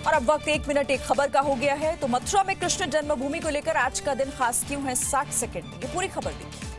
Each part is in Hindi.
और अब वक्त 1 मिनट एक खबर का हो गया है। तो मथुरा में कृष्ण जन्मभूमि को लेकर आज का दिन खास क्यों है, 60 सेकंड में ये पूरी खबर देखिए।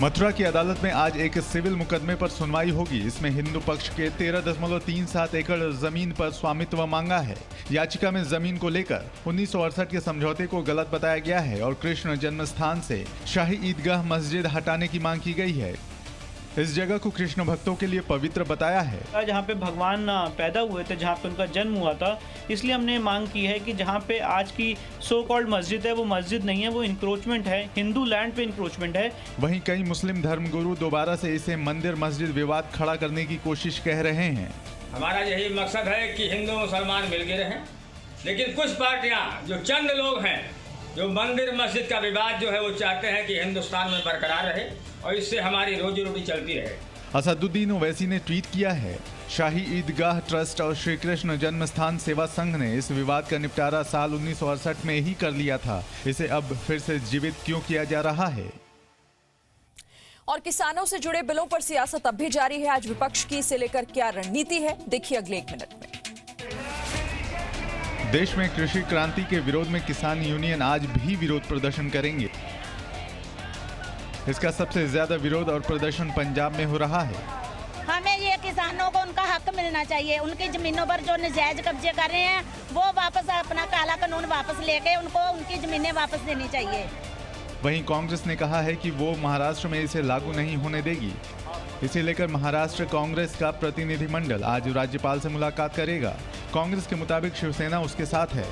मथुरा की अदालत में आज एक सिविल मुकदमे पर सुनवाई होगी। इसमें हिंदू पक्ष के 13.37 एकड़ जमीन पर स्वामित्व मांगा है। याचिका में जमीन को लेकर 1968 के समझौते को गलत बताया गया है और कृष्ण जन्म स्थान से शाही ईदगाह मस्जिद हटाने की मांग की गई है। इस जगह को कृष्ण भक्तों के लिए पवित्र बताया है। जहाँ पे भगवान पैदा हुए थे, जहाँ पे उनका जन्म हुआ था, इसलिए हमने मांग की है कि जहाँ पे आज की सो कॉल्ड मस्जिद है वो मस्जिद नहीं है, वो इंक्रोचमेंट है, हिंदू लैंड पे इंक्रोचमेंट है। वहीं कई मुस्लिम धर्मगुरु दोबारा से इसे मंदिर मस्जिद विवाद खड़ा करने की कोशिश कह रहे हैं। हमारा यही मकसद है कि हिंदू मुसलमान मिलके रहें, लेकिन कुछ पार्टियां जो चंद लोग हैं जो मंदिर मस्जिद का विवाद जो है वो चाहते हैं कि हिंदुस्तान में बरकरार रहे और इससे हमारी रोजी रोटी चलती रहे। असदुद्दीन ओवैसी ने ट्वीट किया है, शाही ईदगाह ट्रस्ट और श्री कृष्ण जन्म स्थान सेवा संघ ने इस विवाद का निपटारा साल 1968 में ही कर लिया था। इसे अब फिर से जीवित क्यों किया जा रहा है? और किसानों से जुड़े बिलों पर सियासत अब भी जारी है। आज विपक्ष की इसे लेकर क्या रणनीति है, देखिए अगले 1 मिनट में। देश में कृषि क्रांति के विरोध में किसान यूनियन आज भी विरोध प्रदर्शन करेंगे। इसका सबसे ज्यादा विरोध और प्रदर्शन पंजाब में हो रहा है। हमें ये किसानों को उनका हक मिलना चाहिए। उनकी जमीनों पर जो नाजायज कब्जे कर रहे हैं वो वापस अपना काला कानून वापस लेके उनको उनकी जमीनें वापस देनी चाहिए। वहीं कांग्रेस ने कहा है कि वो महाराष्ट्र में इसे लागू नहीं होने देगी। इसे लेकर महाराष्ट्र कांग्रेस का प्रतिनिधिमंडल आज राज्यपाल से मुलाकात करेगा। कांग्रेस के मुताबिक शिवसेना उसके साथ है।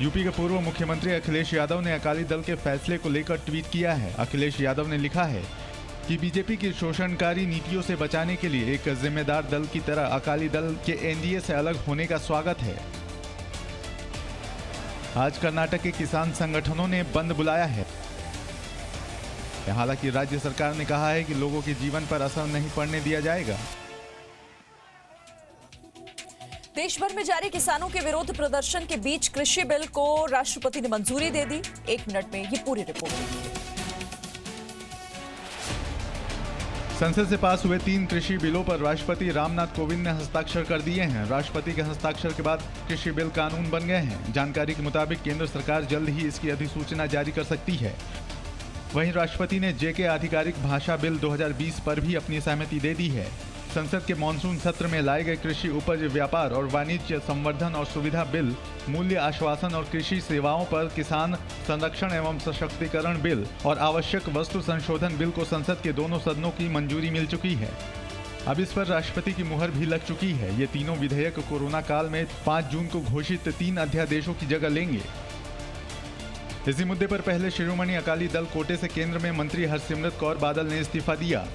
यूपी के पूर्व मुख्यमंत्री अखिलेश यादव ने अकाली दल के फैसले को लेकर ट्वीट किया है। अखिलेश यादव ने लिखा है कि बीजेपी की शोषणकारी नीतियों से बचाने के लिए एक जिम्मेदार दल की तरह अकाली दल के एनडीए से अलग होने का स्वागत है। आज कर्नाटक के किसान संगठनों ने बंद बुलाया है। हालांकि राज्य सरकार ने कहा है कि लोगों के जीवन पर असर नहीं पड़ने दिया जाएगा। देश भर में जारी किसानों के विरोध प्रदर्शन के बीच कृषि बिल को राष्ट्रपति ने मंजूरी दे दी। 1 मिनट में ये पूरी रिपोर्ट देखिए। संसद से पास हुए 3 कृषि बिलों पर राष्ट्रपति रामनाथ कोविंद ने हस्ताक्षर कर दिए हैं। राष्ट्रपति के हस्ताक्षर के बाद कृषि बिल कानून बन गए हैं। जानकारी के मुताबिक केंद्र सरकार जल्द ही इसकी अधिसूचना जारी कर सकती है। वहीं राष्ट्रपति ने जेके आधिकारिक भाषा बिल 2020 पर भी अपनी सहमति दे दी है। संसद के मानसून सत्र में लाए गए कृषि उपज व्यापार और वाणिज्य संवर्धन और सुविधा बिल, मूल्य आश्वासन और कृषि सेवाओं पर किसान संरक्षण एवं सशक्तिकरण बिल और आवश्यक वस्तु संशोधन बिल को संसद के दोनों सदनों की मंजूरी मिल चुकी है। अब इस पर राष्ट्रपति की मुहर भी लग चुकी है। ये तीनों विधेयक कोरोना काल में 5 जून को घोषित 3 अध्यादेशों की जगह लेंगे। इसी मुद्दे पर पहले शिरोमणि अकाली दल कोटे से केंद्र में मंत्री हरसिमरत कौर बादल ने इस्तीफा दिया।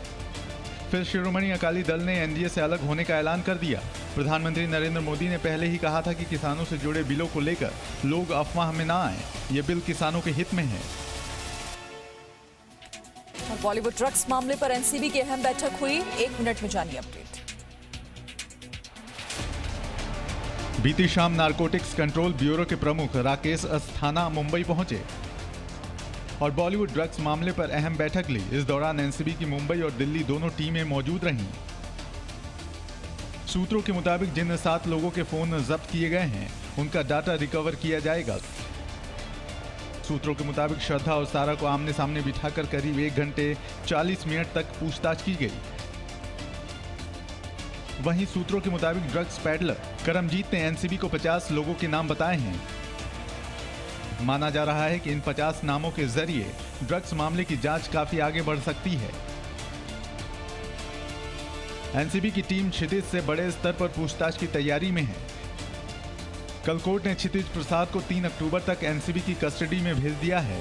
फिर शिरोमणि अकाली दल ने एनडीए से अलग होने का ऐलान कर दिया। प्रधानमंत्री नरेंद्र मोदी ने पहले ही कहा था कि किसानों से जुड़े बिलों को लेकर लोग अफवाह में ना आए। ये बिल किसानों के हित में है। और बॉलीवुड ड्रग्स मामले पर एनसीबी की अहम बैठक हुई। 1 मिनट में जानिए अपडेट। बीती शाम नारकोटिक्स कंट्रोल ब्यूरो के प्रमुख राकेश अस्थाना मुंबई पहुंचे और बॉलीवुड ड्रग्स मामले पर अहम बैठक ली। इस दौरान एनसीबी की मुंबई और दिल्ली दोनों टीमें मौजूद रहीं। सूत्रों के मुताबिक जिन 7 लोगों के फोन जब्त किए गए हैं उनका डाटा रिकवर किया जाएगा। सूत्रों के मुताबिक श्रद्धा और सारा को आमने सामने बिठाकर करीब 1 घंटे 40 मिनट तक पूछताछ की गई। वहीं सूत्रों के मुताबिक ड्रग्स पैडलर करमजीत ने एनसीबी को 50 लोगों के नाम बताए हैं। माना जा रहा है कि इन 50 नामों के जरिए ड्रग्स मामले की जांच काफी आगे बढ़ सकती है। एनसीबी की टीम क्षितिज से बड़े स्तर पर पूछताछ की तैयारी में है। कल कोर्ट ने क्षितिज प्रसाद को 3 अक्टूबर तक एनसीबी की कस्टडी में भेज दिया है।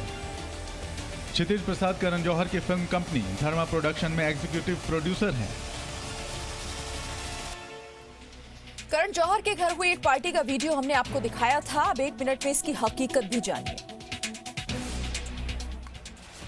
क्षितिज प्रसाद करण जौहर की फिल्म कंपनी धर्मा प्रोडक्शन में एग्जीक्यूटिव प्रोड्यूसर हैं। करण जौहर के घर हुई एक पार्टी का वीडियो हमने आपको दिखाया था। अब 1 मिनट में इसकी हकीकत भी जानिए।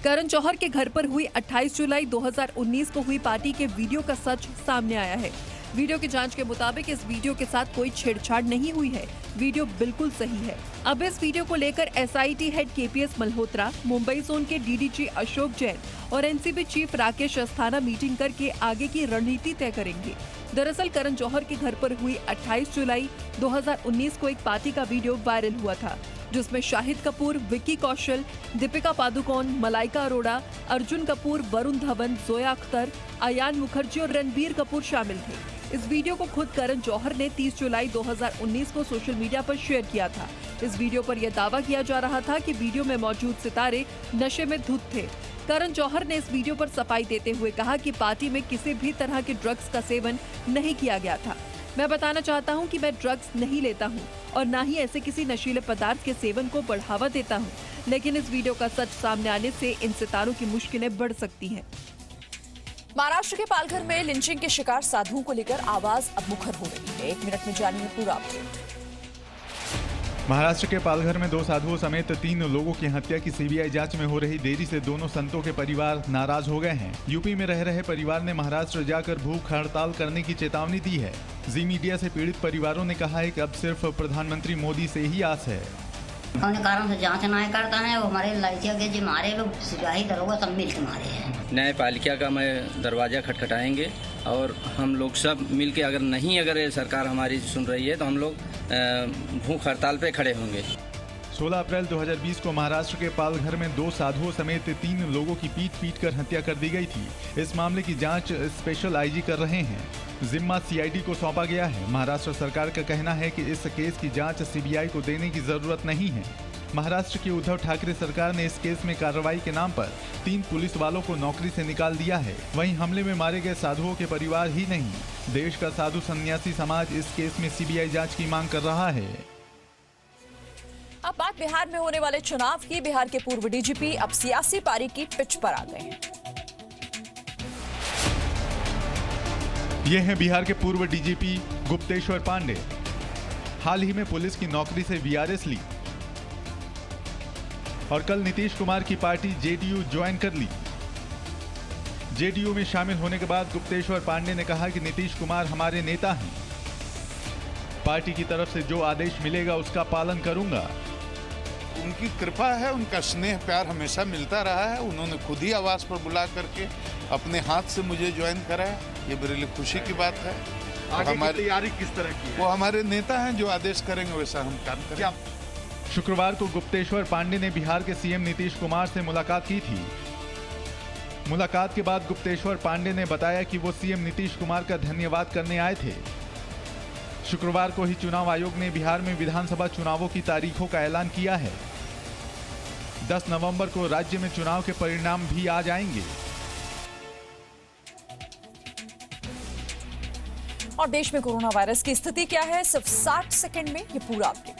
करण जौहर के घर पर हुई 28 जुलाई 2019 को हुई पार्टी के वीडियो का सच सामने आया है। वीडियो की जांच के मुताबिक इस वीडियो के साथ कोई छेड़छाड़ नहीं हुई है। वीडियो बिल्कुल सही है। अब इस वीडियो को लेकर SIT head KPS Malhotra, Mumbai zone के डीडीजी अशोक जैन और NCB chief Rakesh Asthana meeting करके आगे की रणनीति तय करेंगे। दरअसल करण जौहर के घर पर हुई 28 जुलाई 2019 को एक पार्टी का वीडियो वायरल हुआ था, जिसमें शाहिद कपूर, विक्की कौशल, दीपिका पादुकोण, मलाइका अरोड़ा, अर्जुन कपूर, वरुण धवन, जोया अख्तर, अयान मुखर्जी और रणबीर कपूर शामिल थे। इस वीडियो को खुद करण जौहर ने 30 जुलाई 2019 को सोशल मीडिया पर शेयर किया था। इस वीडियो पर यह दावा किया जा रहा था कि वीडियो में मौजूद सितारे नशे में धुत थे। करण जौहर ने इस वीडियो पर सफाई देते हुए कहा कि पार्टी में किसी भी तरह के ड्रग्स का सेवन नहीं किया गया था। मैं बताना चाहता हूं कि मैं ड्रग्स नहीं लेता हूं और ना ही ऐसे किसी नशीले पदार्थ के सेवन को बढ़ावा देता हूं, लेकिन इस वीडियो का सच सामने आने से इन सितारों की मुश्किलें बढ़ सकती हैं। महाराष्ट्र के पालघर में लिंचिंग के शिकार साधुओं को लेकर आवाज अब मुखर हो रही है। 1 मिनट में जानिए पूरा अपडेट। महाराष्ट्र के पालघर में 2 साधुओं समेत 3 लोगों की हत्या की सीबीआई जांच में हो रही देरी से दोनों संतों के परिवार नाराज हो गए हैं। यूपी में रह रहे परिवार ने महाराष्ट्र जाकर भूख हड़ताल करने की चेतावनी दी है। जी मीडिया से पीड़ित परिवारों ने कहा है कि अब सिर्फ प्रधानमंत्री मोदी से ही आस है। कौन कारण से जांच नहीं करता है, वो हमारे लाइटिया के जो मारे लोग सिपाही दरोगा सब मिल के मारे हैं। न्यायपालिका का मैं दरवाजा खटखटाएंगे और हम लोग सब मिल के अगर ये सरकार हमारी सुन रही है तो हम लोग भूख हड़ताल पे खड़े होंगे। 16 अप्रैल 2020 को महाराष्ट्र के पालघर में 2 साधुओं समेत 3 लोगों की पीट कर हत्या कर दी गई थी। इस मामले की जांच स्पेशल आईजी कर रहे हैं। जिम्मा सीआईडी को सौंपा गया है। महाराष्ट्र सरकार का कहना है कि इस केस की जांच सीबीआई को देने की जरूरत नहीं है। महाराष्ट्र की उद्धव ठाकरे सरकार ने इस केस में कार्रवाई के नाम पर 3 पुलिस वालों को नौकरी से निकाल दिया है। वहीं हमले में मारे गए साधुओं के परिवार ही नहीं, देश का साधु सन्यासी समाज इस केस में सीबीआई जांच की मांग कर रहा है। अब बात बिहार में होने वाले चुनाव की। बिहार के पूर्व डीजीपी अब सियासी पारी की पिच पर आ गए हैं। ये हैं बिहार के पूर्व डीजीपी गुप्तेश्वर पांडे। हाल ही में पुलिस की नौकरी से वीआरएस ली और कल नीतीश कुमार की पार्टी जेडीयू ज्वाइन कर ली। जेडीयू में शामिल होने के बाद गुप्तेश्वर पांडे ने कहा कि नीतीश कुमार हमारे नेता हैं। पार्टी की तरफ से जो आदेश मिलेगा उसका पालन करूंगा। उनकी कृपा है, उनका स्नेह प्यार हमेशा मिलता रहा है। उन्होंने खुद ही आवास पर बुला करके अपने हाथ से मुझे ज्वाइन कराया, ये मेरे लिए खुशी की बात है। हमारी तैयारी किस तरह की है? वो हमारे नेता हैं, जो आदेश करेंगे वैसा हम काम करेंगे। शुक्रवार को गुप्तेश्वर पांडे ने बिहार के सीएम नीतीश कुमार से मुलाकात की थी। मुलाकात के बाद गुप्तेश्वर पांडे ने बताया कि वो सीएम नीतीश कुमार का धन्यवाद करने आए थे। शुक्रवार को ही चुनाव आयोग ने बिहार में विधानसभा चुनावों की तारीखों का ऐलान किया है। 10 नवंबर को राज्य में चुनाव के परिणाम भी आ जाएंगे। और देश में कोरोना वायरस की स्थिति क्या है, सिर्फ 60 सेकंड में ये पूरा अपडेट।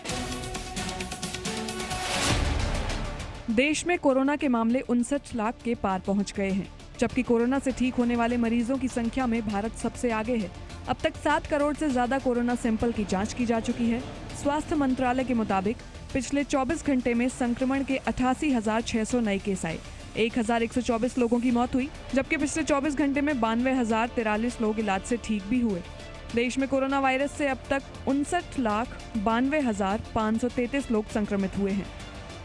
देश में कोरोना के मामले 59 लाख के पार पहुंच गए हैं, जबकि कोरोना से ठीक होने वाले मरीजों की संख्या में भारत सबसे आगे है। अब तक 7 करोड़ से ज्यादा कोरोना सैंपल की जांच की जा चुकी है। स्वास्थ्य मंत्रालय के मुताबिक पिछले 24 घंटे में संक्रमण के 88,600 नए केस आए। 1,124 लोगों की मौत हुई, जबकि पिछले 24 घंटे में 92,043 लोग इलाज से ठीक भी हुए। देश में कोरोना वायरस से अब तक 59,92,533 लोग संक्रमित हुए हैं,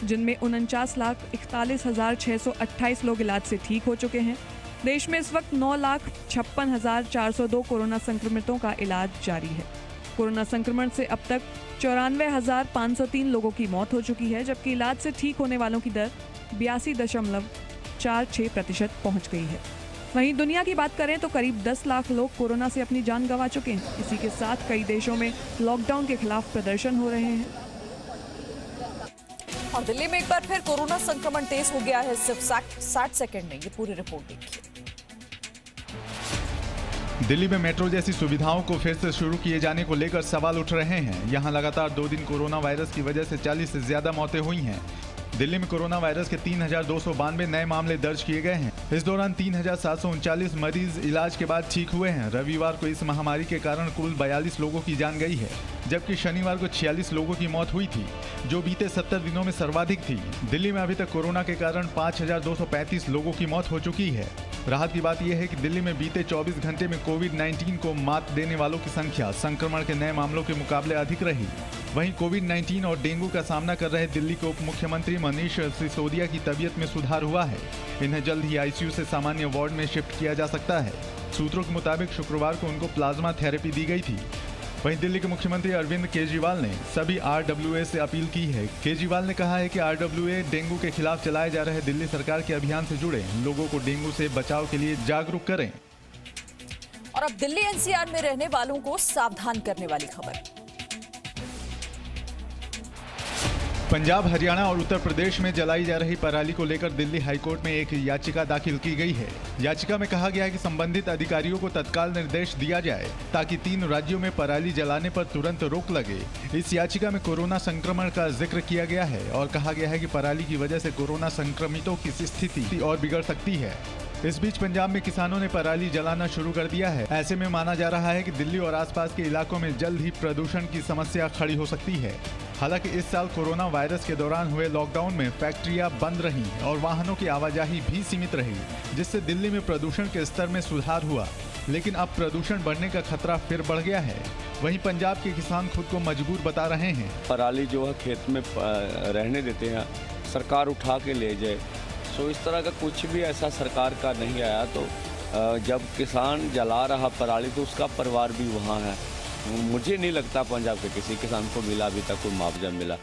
जिनमें 49,41,628 लोग इलाज से ठीक हो चुके हैं। देश में इस वक्त 9,56,402 कोरोना संक्रमितों का इलाज जारी है। कोरोना संक्रमण से अब तक 94,503 लोगों की मौत हो चुकी है, जबकि इलाज से ठीक होने वालों की दर 82.46% पहुंच गई है। वहीं दुनिया की बात करें तो करीब 10 लाख लोग कोरोना से अपनी जान गंवा चुके हैं। इसी के साथ कई देशों में लॉकडाउन के खिलाफ प्रदर्शन हो रहे हैं। और दिल्ली में एक बार फिर कोरोना संक्रमण तेज हो गया है, सिर्फ 60 सेकंड में। ये पूरी रिपोर्ट देखिए। दिल्ली में मेट्रो जैसी सुविधाओं को फिर से शुरू किए जाने को लेकर सवाल उठ रहे हैं। यहां लगातार 2 दिन कोरोना वायरस की वजह से 40 से ज्यादा मौतें हुई हैं। दिल्ली में कोरोना वायरस के 3,292 नए मामले दर्ज किए गए हैं। इस दौरान 3,739 मरीज इलाज के बाद ठीक हुए हैं। रविवार को इस महामारी के कारण कुल 42 लोगों की जान गई है। जबकि शनिवार को 46 लोगों की मौत हुई थी, जो बीते 70 दिनों में सर्वाधिक थी। दिल्ली में अभी तक कोरोना के कारण 5,235 लोगों की मौत हो चुकी है। राहत की बात यह है कि दिल्ली में बीते 24 घंटे में कोविड-19 को मात देने वालों की संख्या संक्रमण के नए मामलों के मुकाबले अधिक रही। वहीं कोविड-19 और डेंगू का सामना कर रहे दिल्ली के उप मुख्यमंत्री मनीष सिसोदिया की तबीयत में सुधार हुआ है। इन्हें जल्द ही आईसीयू से सामान्य वार्ड में शिफ्ट किया जा सकता है। सूत्रों के मुताबिक शुक्रवार को उनको प्लाज्मा थेरेपी दी गई थी। वहीं दिल्ली के मुख्यमंत्री अरविंद केजरीवाल ने सभी आरडब्ल्यूए से अपील की है। केजरीवाल ने कहा है कि आरडब्ल्यूए डेंगू के खिलाफ चलाए जा रहे दिल्ली सरकार के अभियान से जुड़े लोगों को डेंगू से बचाव के लिए जागरूक करें। और अब दिल्ली एनसीआर में रहने वालों को सावधान करने वाली खबर। पंजाब, हरियाणा और उत्तर प्रदेश में जलाई जा रही पराली को लेकर दिल्ली हाईकोर्ट में एक याचिका दाखिल की गई है। याचिका में कहा गया है कि संबंधित अधिकारियों को तत्काल निर्देश दिया जाए ताकि 3 राज्यों में पराली जलाने पर तुरंत रोक लगे। इस याचिका में कोरोना संक्रमण का जिक्र किया गया है और कहा गया है कि पराली की वजह से कोरोना संक्रमितों की स्थिति और बिगड़ सकती है। इस बीच पंजाब में किसानों ने पराली जलाना शुरू कर दिया है। ऐसे में माना जा रहा है कि दिल्ली और आसपास के इलाकों में जल्द ही प्रदूषण की समस्या खड़ी हो सकती है। हालांकि इस साल कोरोना वायरस के दौरान हुए लॉकडाउन में फैक्ट्रियां बंद रहीं और वाहनों की आवाजाही भी सीमित रही, जिससे दिल्ली में प्रदूषण के स्तर में सुधार हुआ। लेकिन अब प्रदूषण बढ़ने का खतरा फिर बढ़ गया है। वहीं पंजाब के किसान खुद को मजबूर बता रहे हैं। पराली जो है खेत में रहने देते हैं, सरकार उठा के ले जाए। सो इस तरह का कुछ भी ऐसा सरकार का नहीं आया। तो जब किसान जला रहा पराली तो उसका परिवार भी वहाँ है। मुझे नहीं लगता पंजाब के किसी किसान को मिला अभी तक कोई मुआवजा मिला।